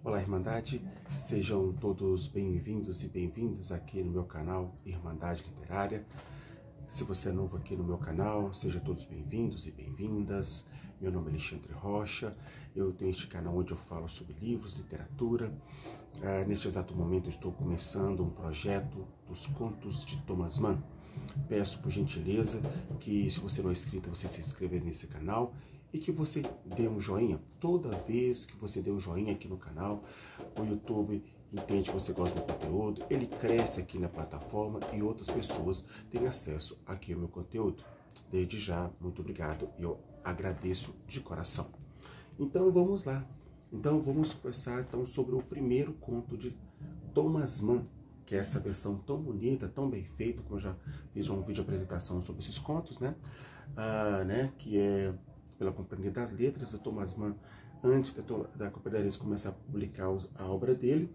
Olá, Irmandade, sejam todos bem-vindos e bem-vindas aqui no meu canal Irmandade Literária. Se você é novo aqui no meu canal, sejam todos bem-vindos e bem-vindas. Meu nome é Alexandre Rocha, eu tenho este canal onde eu falo sobre livros, literatura. Neste exato momento eu estou começando um projeto dos contos de Thomas Mann. Peço por gentileza que, se você não é inscrito, você se inscreva nesse canal e que você dê um joinha. Toda vez que você dê um joinha aqui no canal, o YouTube entende que você gosta do conteúdo, ele cresce aqui na plataforma e outras pessoas têm acesso aqui ao meu conteúdo. Desde já, muito obrigado, eu agradeço de coração. Então vamos lá. Então vamos conversar sobre o primeiro conto de Thomas Mann, que é essa versão tão bonita, tão bem feita, como eu já fiz um vídeo de apresentação sobre esses contos, que é pela Companhia das Letras. O Thomas Mann, antes da Companhia das Letras começar a publicar a obra dele,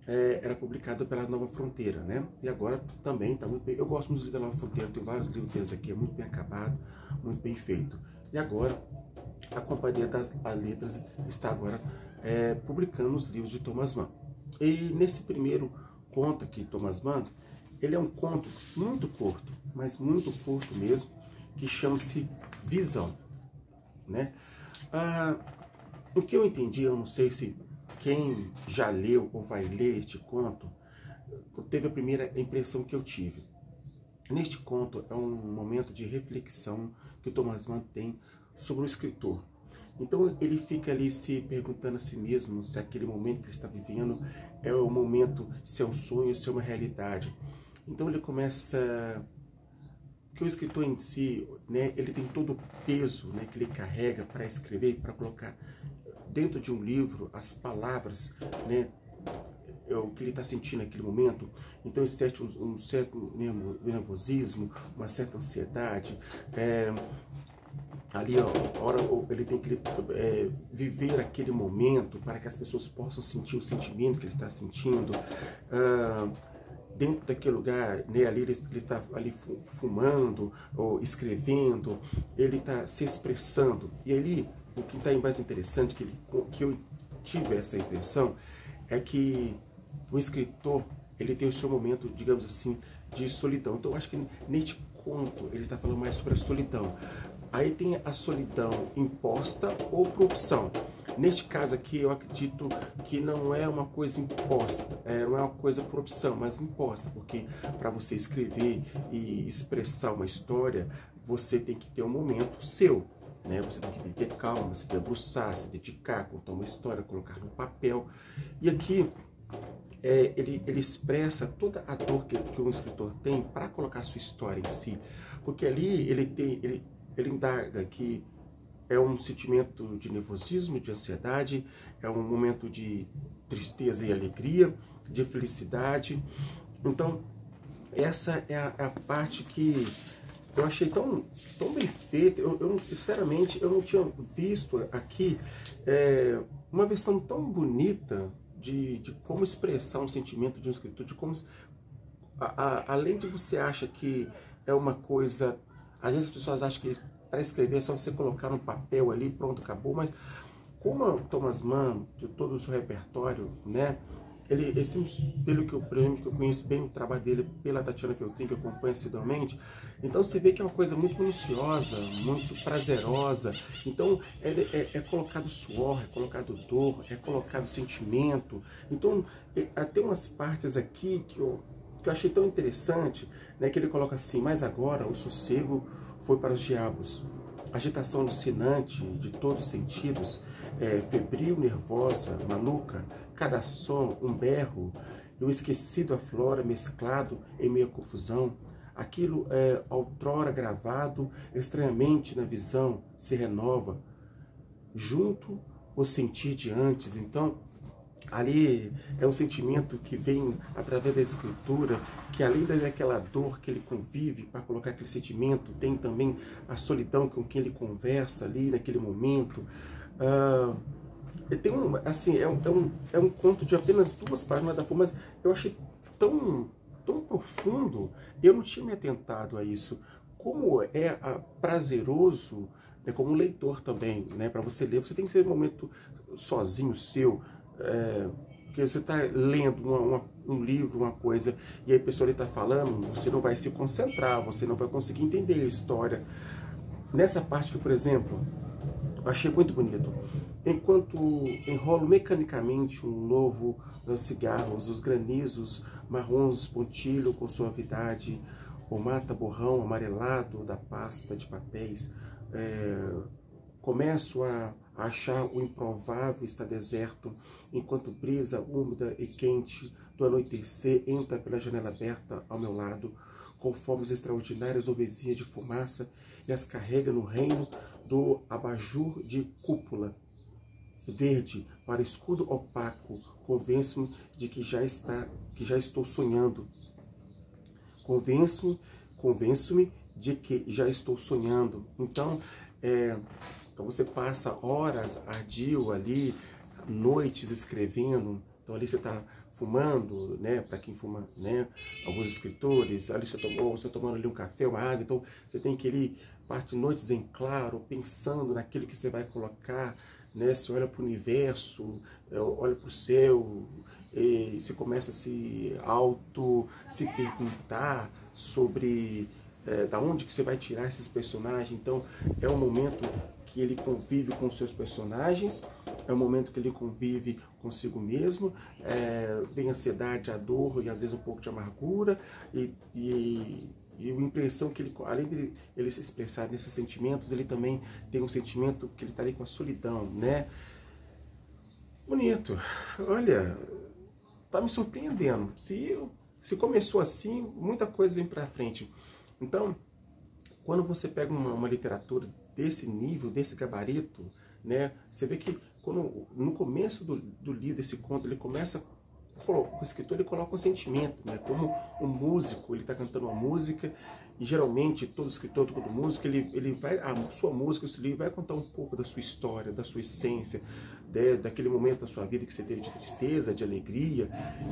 era publicado pela Nova Fronteira, né? E agora também está muito bem. Eu gosto muito dos livros da Nova Fronteira, tem vários livros deles aqui, é muito bem acabado, muito bem feito. E agora a Companhia das Letras está agora publicando os livros de Thomas Mann. E nesse primeiro conto aqui, Thomas Mann, ele é um conto muito curto, mas muito curto mesmo, que chama-se Visão, né? O que eu entendi, eu não sei se quem já leu ou vai ler este conto teve a primeira impressão que eu tive. Neste conto é um momento de reflexão que o Thomas Mann tem sobre o escritor. Então ele fica ali se perguntando a si mesmo se aquele momento que ele está vivendo é um momento, se é um sonho, se é uma realidade. Então ele começa... que o escritor em si, né, ele tem todo o peso, né, que ele carrega para escrever, para colocar dentro de um livro as palavras, né, o que ele está sentindo naquele momento. Então existe um certo nervosismo, uma certa ansiedade. Ali, ele tem que viver aquele momento para que as pessoas possam sentir o sentimento que ele está sentindo. Dentro daquele lugar, né, ali ele está ali fumando ou escrevendo, ele está se expressando. E ali, o que está mais interessante, que eu tive essa impressão, é que o escritor, ele tem o seu momento, digamos assim, de solidão. Então eu acho que neste conto ele está falando mais sobre a solidão. Aí tem a solidão imposta ou por opção. Neste caso aqui, eu acredito que não é uma coisa imposta, não é uma coisa por opção, mas imposta, porque para você escrever e expressar uma história, você tem que ter um momento seu, né? Você tem que ter calma, se debruçar, se dedicar, contar uma história, colocar no papel. E aqui ele expressa toda a dor que um escritor tem para colocar a sua história em si, porque ali ele indaga que é um sentimento de nervosismo, de ansiedade, é um momento de tristeza e alegria, de felicidade. Então, essa é a parte que eu achei tão bem feita. Sinceramente, eu não tinha visto aqui uma versão tão bonita de como expressar um sentimento de um escritor, de como, além de você acha que é uma coisa... Às vezes as pessoas acham que para escrever é só você colocar no papel ali, pronto, acabou. Mas como o Thomas Mann, de todo o seu repertório, né, pelo que eu conheço bem o trabalho dele, pela Tatiana Feltrin, que eu acompanho assiduamente, então você vê que é uma coisa muito minuciosa, muito prazerosa. Então é colocado suor, é colocado dor, é colocado sentimento. Então tem umas partes aqui que eu achei tão interessante, né, que ele coloca assim: mas agora o sossego foi para os diabos. Agitação alucinante de todos os sentidos, febril, nervosa, maluca, cada som, um berro, eu esquecido aflora, mesclado em meia confusão. Aquilo outrora gravado, estranhamente na visão, se renova, junto o sentir de antes. Então, ali é um sentimento que vem através da escritura, que além daquela dor que ele convive para colocar aquele sentimento, tem também a solidão com quem ele conversa ali naquele momento. É um conto de apenas 2 páginas da forma, mas eu achei tão profundo, eu não tinha me atentado a isso. Como é prazeroso, né, como leitor também, né, para você ler, você tem que ter um momento sozinho seu, Porque você está lendo um livro, uma coisa, e aí a pessoa está falando, você não vai se concentrar, você não vai conseguir entender a história. Nessa parte que, por exemplo, eu achei muito bonito. Enquanto enrolo mecanicamente um novo cigarro, os granizos marrons pontilham com suavidade o mata-borrão amarelado da pasta de papéis, começo a achar o improvável está deserto, enquanto brisa úmida e quente do anoitecer entra pela janela aberta ao meu lado, com formas extraordinárias ovezinhas de fumaça, e as carrega no reino do abajur de cúpula verde para escudo opaco. Convenço-me de que já estou sonhando. Convenço-me de que já estou sonhando. Então, então você passa horas ardil ali, noites escrevendo. Então ali você está fumando, né? Para quem fuma, né? Alguns escritores, ali você tomando ali um café, uma água. Então você tem que ir parte noites em claro, pensando naquilo que você vai colocar, né? Você olha para o universo, olha para o céu, e você começa a se perguntar sobre da onde que você vai tirar esses personagens. Então é um momento que ele convive com os seus personagens, é um momento que ele convive consigo mesmo, vem a ansiedade, a dor e às vezes um pouco de amargura, e a impressão que ele, além de ele se expressar nesses sentimentos, ele também tem um sentimento que ele está ali com a solidão, né? Bonito. Olha, tá me surpreendendo. Se começou assim, muita coisa vem para frente. Então, quando você pega uma literatura desse nível, desse gabarito, né, você vê que no começo do livro, desse conto, ele começa, o escritor ele coloca um sentimento, né, como um músico, ele está cantando uma música, e geralmente todo escritor, todo músico, ele vai, a sua música, esse livro vai contar um pouco da sua história, da sua essência, daquele momento da sua vida que você teve de tristeza, de alegria,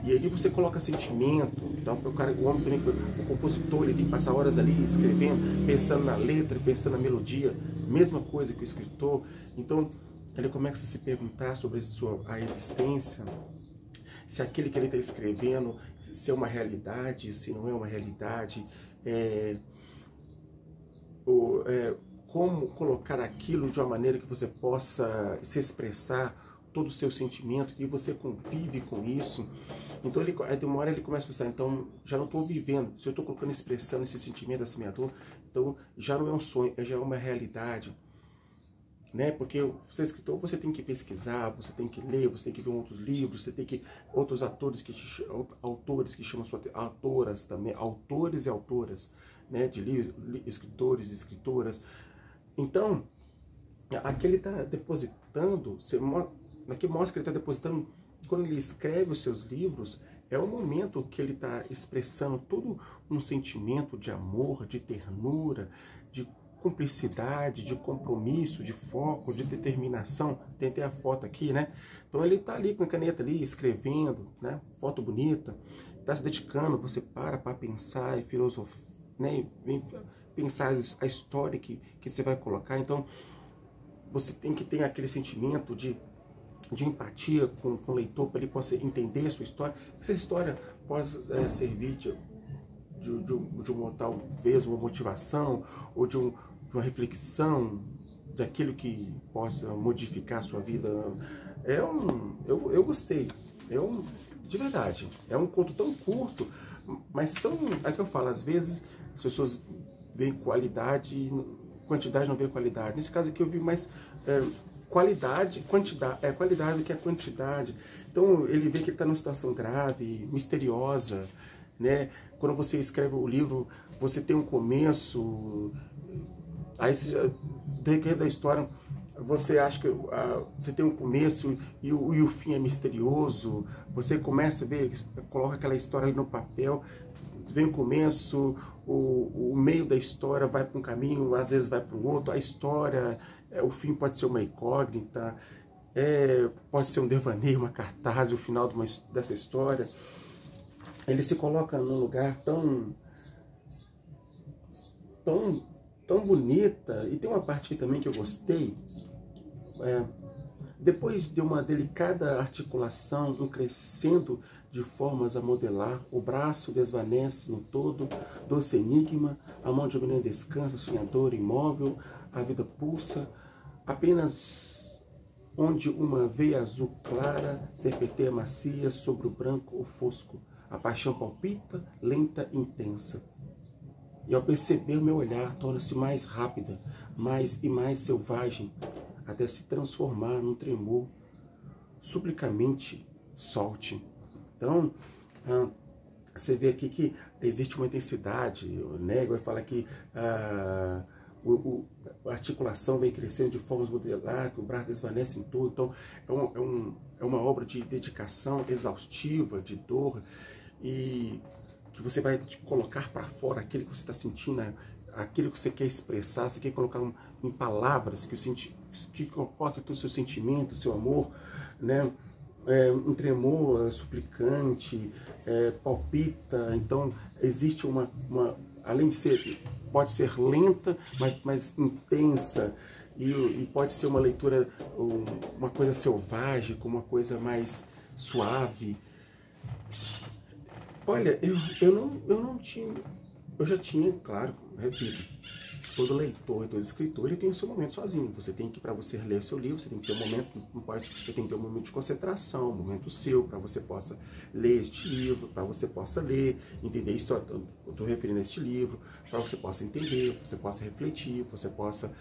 e aí você coloca sentimento. Então o homem também, o compositor, ele tem que passar horas ali escrevendo, pensando na letra, pensando na melodia, mesma coisa que o escritor. Então ele começa a se perguntar sobre a existência, se aquele que ele está escrevendo, se é uma realidade, se não é uma realidade, como colocar aquilo de uma maneira que você possa se expressar todo o seu sentimento, e você convive com isso. Então aí de uma hora ele começa a pensar, então já não estou vivendo, se eu estou colocando, expressando esse sentimento, essa minha dor, então já não é um sonho, já é uma realidade. Né? Porque você é escritor, você tem que pesquisar, você tem que ler, você tem que ver outros livros, você tem que outros autores que chamam suas autoras também, autores e autoras, né, de livros, escritores e escritoras. Então, aqui ele está depositando, aqui mostra que ele está depositando, quando ele escreve os seus livros, é o momento que ele está expressando todo um sentimento de amor, de ternura, de cumplicidade, de compromisso, de foco, de determinação. Tem até a foto aqui, né? Então ele está ali com a caneta ali, escrevendo, né? Foto bonita, está se dedicando, você para pensar e filosofar, né? Vem pensar a história que você vai colocar. Então você tem que ter aquele sentimento de empatia com o leitor, para ele possa entender a sua história, que essa história possa servir de uma talvez uma motivação, ou de uma reflexão, daquilo que possa modificar a sua vida. Eu gostei, de verdade, é um conto tão curto, mas tão, é que eu falo, às vezes as pessoas veem qualidade, quantidade não vê qualidade. Nesse caso aqui eu vi mais qualidade do que a quantidade. Então ele vê que ele está numa situação grave, misteriosa, né? Quando você escreve o livro, você tem um começo, aí decorrer da história, você acha que você tem um começo e o fim é misterioso. Você começa a ver, coloca aquela história ali no papel, vem o começo, o meio da história vai para um caminho, às vezes vai para o outro. A história, o fim pode ser uma incógnita, pode ser um devaneio, uma cartaz, o final dessa história. Ele se coloca num lugar tão bonita. E tem uma parte aqui também que eu gostei, Depois de uma delicada articulação, um crescendo de formas a modelar, o braço desvanece no todo, doce enigma, a mão de menina descansa, sonhadora, imóvel, a vida pulsa, apenas onde uma veia azul clara serpenteia macia sobre o branco ou fosco. A paixão palpita, lenta e intensa. E ao perceber, meu olhar torna-se mais rápida, mais e mais selvagem, até se transformar num tremor suplicamente solte. Então, você vê aqui que existe uma intensidade, o Nego vai falar que a articulação vem crescendo de formas modelar, que o braço desvanece em tudo. Então, é uma obra de dedicação exaustiva, de dor, e que você vai colocar para fora aquilo que você está sentindo, aquilo que você quer expressar, você quer colocar em palavras, que coloque todo o seu sentimento, o seu amor, né? Um tremor suplicante, palpita. Então existe além de ser, pode ser lenta, mas intensa, e pode ser uma leitura, uma coisa selvagem, com uma coisa mais suave. Olha, eu já tinha, claro, repito, todo leitor e todo escritor, ele tem o seu momento sozinho. Você tem que, para você ler o seu livro, você tem que ter um momento, você tem que ter um momento de concentração, um momento seu, para você possa ler este livro, para você possa ler, entender isso, eu estou referindo a este livro, para você possa entender, você possa refletir, você possa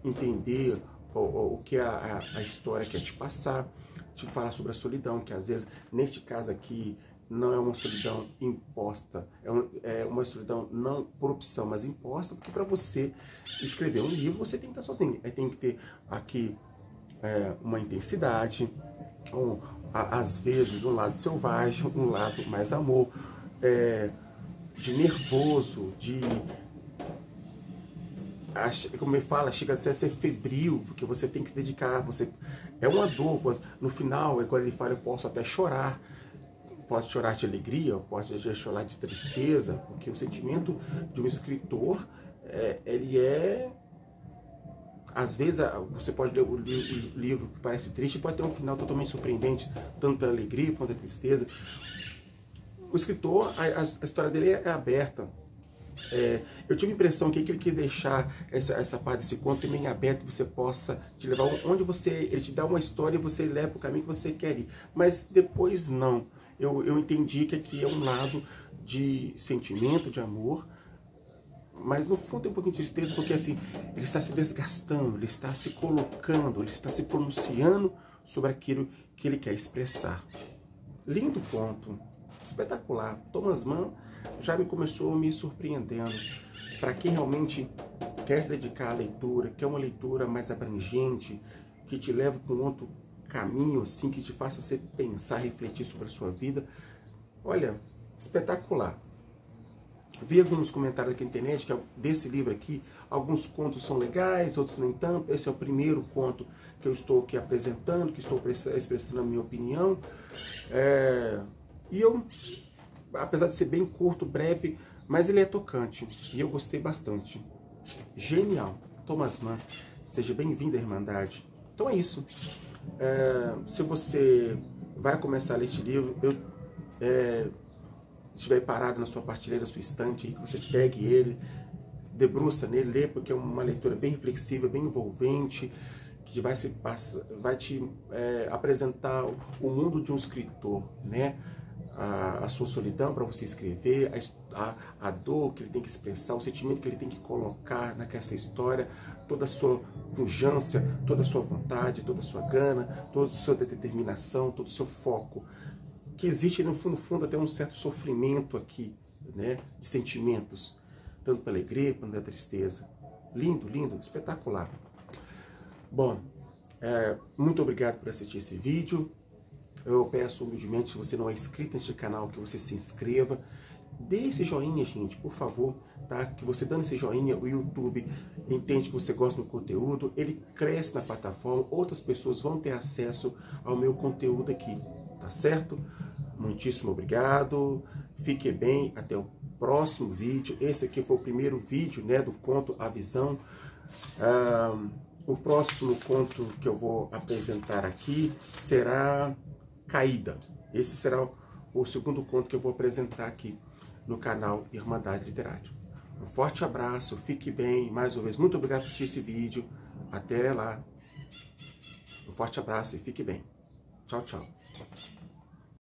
entender o que a história quer te passar, te falar sobre a solidão, que às vezes, neste caso aqui, não é uma solidão imposta, é uma solidão não por opção, mas imposta, porque para você escrever um livro, você tem que estar sozinho. Aí tem que ter aqui uma intensidade, às vezes um lado selvagem, um lado mais amor, de nervoso, como ele fala, chega a ser febril, porque você tem que se dedicar, é uma dor, no final, agora ele fala, eu posso até chorar. Pode chorar de alegria, pode chorar de tristeza, porque o sentimento de um escritor, ele às vezes, você pode ler o livro que parece triste, pode ter um final totalmente surpreendente, tanto pela alegria quanto pela tristeza. O escritor, a história dele é aberta. Eu tive a impressão que ele quis deixar essa parte desse conto também aberto, que você possa te levar onde ele te dá uma história e você leva para o caminho que você quer ir. Mas depois não. Eu entendi que aqui é um lado de sentimento, de amor, mas no fundo tem um pouquinho de tristeza, porque assim, ele está se desgastando, ele está se colocando, ele está se pronunciando sobre aquilo que ele quer expressar. Lindo conto, espetacular. Thomas Mann já começou me surpreendendo. Para quem realmente quer se dedicar à leitura, quer uma leitura mais abrangente, que te leva para um outro caminho, assim, que te faça você pensar, refletir sobre a sua vida. Olha, espetacular. Vi alguns comentários aqui na internet que desse livro aqui, alguns contos são legais, outros nem tanto. Esse é o primeiro conto que eu estou aqui apresentando, que estou expressando a minha opinião. E eu, apesar de ser bem curto, breve, mas ele é tocante, e eu gostei bastante. Genial. Thomas Mann, seja bem-vindo à Irmandade. Então é isso. Se você vai começar a ler este livro, estiver parado na sua prateleira, na sua estante, que você pegue ele, debruça nele, lê, porque é uma leitura bem reflexiva, bem envolvente, que vai te apresentar o mundo de um escritor, né? A sua solidão para você escrever, a dor que ele tem que expressar, o sentimento que ele tem que colocar naquela história, toda a sua pujança, toda a sua vontade, toda a sua gana, toda a sua determinação, todo o seu foco. Que existe no fundo até um certo sofrimento aqui, né, de sentimentos, tanto pela alegria quanto pela tristeza. Lindo, lindo, espetacular. Bom, muito obrigado por assistir esse vídeo. Eu peço humildemente, se você não é inscrito neste canal, que você se inscreva. Dê esse joinha, gente, por favor, tá? Que você dando esse joinha, o YouTube entende que você gosta do conteúdo, ele cresce na plataforma, outras pessoas vão ter acesso ao meu conteúdo aqui, tá certo? Muitíssimo obrigado, fique bem, até o próximo vídeo. Esse aqui foi o primeiro vídeo, né, do conto A Visão. O próximo conto que eu vou apresentar aqui será Caída. Esse será o segundo conto que eu vou apresentar aqui no canal Irmandade Literária. Um forte abraço, fique bem. Mais uma vez, muito obrigado por assistir esse vídeo. Até lá. Um forte abraço e fique bem. Tchau, tchau.